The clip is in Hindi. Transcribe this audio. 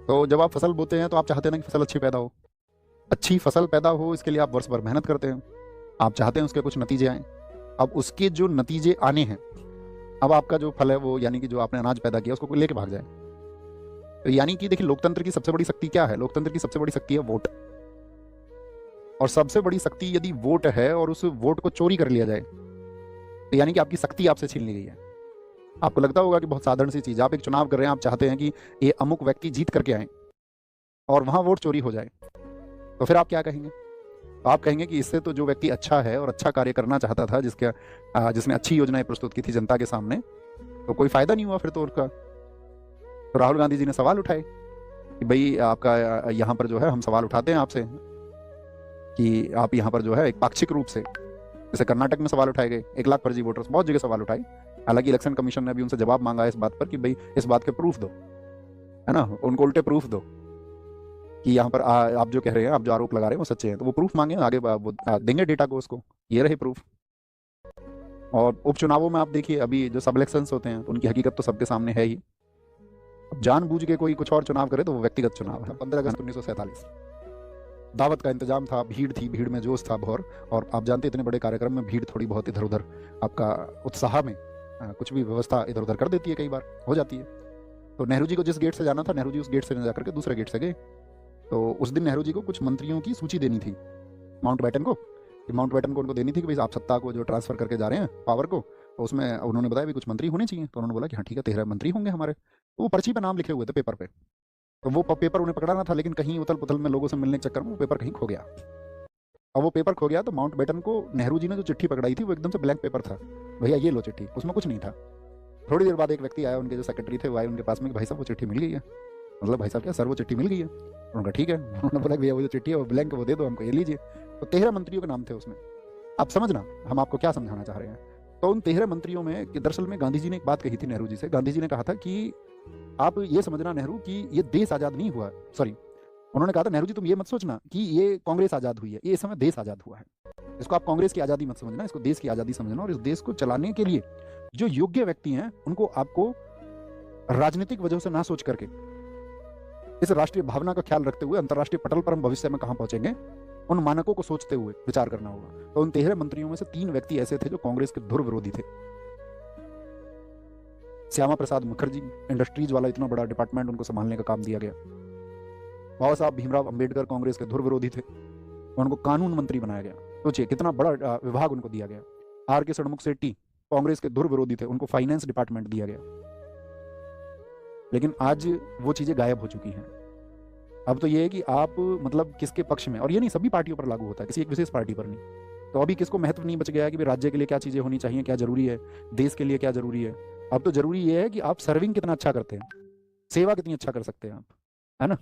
तो जब आप फसल बोते हैं तो आप चाहते हैं ना कि फसल अच्छी पैदा हो। अच्छी फसल पैदा हो इसके लिए आप वर्ष भर मेहनत करते हैं, आप चाहते हैं उसके कुछ नतीजे आए। अब उसके जो नतीजे आने हैं, अब आपका जो फल है वो यानी कि जो आपने अनाज पैदा किया उसको कोई लेके भाग जाए। तो यानी कि देखिए, लोकतंत्र की सबसे बड़ी शक्ति क्या है? लोकतंत्र की सबसे बड़ी शक्ति है वोट। और सबसे बड़ी शक्ति यदि वोट है और उस वोट को चोरी कर लिया जाए तो यानी कि आपकी शक्ति आपसे छीन ली गई है। आपको लगता होगा कि बहुत साधारण सी चीज, आप एक चुनाव कर रहे हैं, आप चाहते हैं कि ये अमुक व्यक्ति जीत करके आए और वहां वोट चोरी हो जाए, तो फिर आप क्या कहेंगे? तो आप कहेंगे कि इससे तो जो व्यक्ति अच्छा है और अच्छा कार्य करना चाहता था, जिसने अच्छी योजनाएं प्रस्तुत की थी जनता के सामने, तो कोई फायदा नहीं हुआ फिर तो उसका। तो राहुल गांधी जी ने सवाल उठाए कि भाई आपका यहाँ पर जो है, हम सवाल उठाते हैं आपसे कि आप यहाँ पर जो है एक पाक्षिक रूप से, जैसे कर्नाटक में सवाल उठाए गए 1 लाख फर्जी वोटर्स, बहुत जगह सवाल उठाए। हालांकि इलेक्शन कमीशन ने भी उनसे जवाब मांगा है इस बात पर कि भाई इस बात के प्रूफ दो, है ना, उनको उल्टे प्रूफ दो कि यहाँ पर आप जो कह रहे हैं, आप जो आरोप लगा रहे हैं वो सच्चे हैं। तो वो प्रूफ मांगे, आगे वो देंगे डेटा को उसको, ये रहे प्रूफ। और उपचुनावों में आप देखिए, अभी जो सब इलेक्शंस होते हैं उनकी हकीकत तो सबके सामने है ही। अब जानबूझ के कोई कुछ और चुनाव करे तो वो व्यक्तिगत चुनाव है। 15 अगस्त 1947 दावत का इंतजाम था, भीड़ थी, भीड़ में जोश था भौर। और आप जानते हैं इतने बड़े कार्यक्रम में भीड़ थोड़ी बहुत इधर उधर आपका उत्साह में कुछ भी व्यवस्था इधर उधर कर देती है, कई बार हो जाती है। तो नेहरू जी को जिस गेट से जाना था, नेहरू जी उस गेट से न जाकर के दूसरे गेट से गए। तो उस दिन नेहरू जी को कुछ मंत्रियों की सूची देनी थी माउंटबेटन को, कि माउंटबेटन को उनको देनी थी कि भाई आप सत्ता को जो ट्रांसफर करके जा रहे हैं, पावर को, तो उसमें उन्होंने बताया भी कुछ मंत्री होने चाहिए। तो उन्होंने बोला कि हाँ ठीक है, 13 मंत्री होंगे हमारे। तो वो पर्ची पर नाम लिखे हुए थे पेपर पे, तो वो पेपर उन्हें पकड़ाना था, लेकिन कहीं उथल पुथल में लोगों से मिलने के चक्कर में वो पेपर कहीं खो गया। और वो पेपर खो गया तो माउंटबेटन को नेहरू जी ने जो चिट्ठी पकड़ाई थी वो एकदम से ब्लैंक पेपर था। भैया ये लो चिट्ठी, उसमें कुछ नहीं था। थोड़ी देर बाद एक व्यक्ति आया, उनके जो सेक्रेटरी थे वो आए उनके पास में कि भाई साहब वो चिट्ठी मिल गई है। मतलब भाई साहब क्या सर, वो चिट्ठी मिल गई है? उन्होंने कहा ठीक है। उन्होंने बोला भैया वो जो चिट्ठी है वो ब्लैंक, वो दे दो हमको, ये लीजिए। तो 13 मंत्रियों के नाम थे उसमें। आप समझना हम आपको क्या समझाना चाह रहे हैं। तो उन 13 मंत्रियों में कि दरअसल में गांधी जी ने एक बात कही थी नेहरू जी से। गांधी जी ने कहा था कि आप ये समझना नेहरू कि ये देश आजाद नहीं हुआ, सॉरी, उन्होंने कहा था नेहरू जी तुम ये मत सोचना कि ये कांग्रेस आजाद हुई है, ये इस समय देश आजाद हुआ है। इसको आप कांग्रेस की आजादी मत समझना, इसको देश की आजादी समझना। और इस देश को चलाने के लिए जो योग्य व्यक्ति हैं उनको आपको राजनीतिक वजह से ना सोच करके इस राष्ट्रीय भावना का ख्याल रखते हुए अंतर्राष्ट्रीय पटल पर हम भविष्य में कहां पहुंचेंगे उन मानकों को सोचते हुए विचार करना होगा। तो उन 13 मंत्रियों में से 3 व्यक्ति ऐसे थे जो कांग्रेस के धुर विरोधी थे। श्यामा प्रसाद मुखर्जी, इंडस्ट्रीज वाला इतना बड़ा डिपार्टमेंट उनको संभालने का काम दिया गया। बाबा साहब भीमराव अंबेडकर कांग्रेस के धुर विरोधी थे, उनको कानून मंत्री बनाया गया। सोचिए कितना बड़ा विभाग उनको दिया गया। आर के षणमुख शेट्टी कांग्रेस के धुर विरोधी थे, उनको फाइनेंस डिपार्टमेंट दिया गया। लेकिन आज वो चीजें गायब हो चुकी हैं। अब तो ये है कि आप मतलब किसके पक्ष में, और ये नहीं सभी पार्टियों पर लागू होता है, किसी एक विशेष पार्टी पर नहीं। तो अभी किसको महत्व नहीं बच गया है कि राज्य के लिए क्या चीजें होनी चाहिए, क्या जरूरी है, देश के लिए क्या जरूरी है। अब तो जरूरी ये है कि आप सर्विंग कितना अच्छा करते हैं, सेवा कितनी अच्छा कर सकते हैं आप, है ना।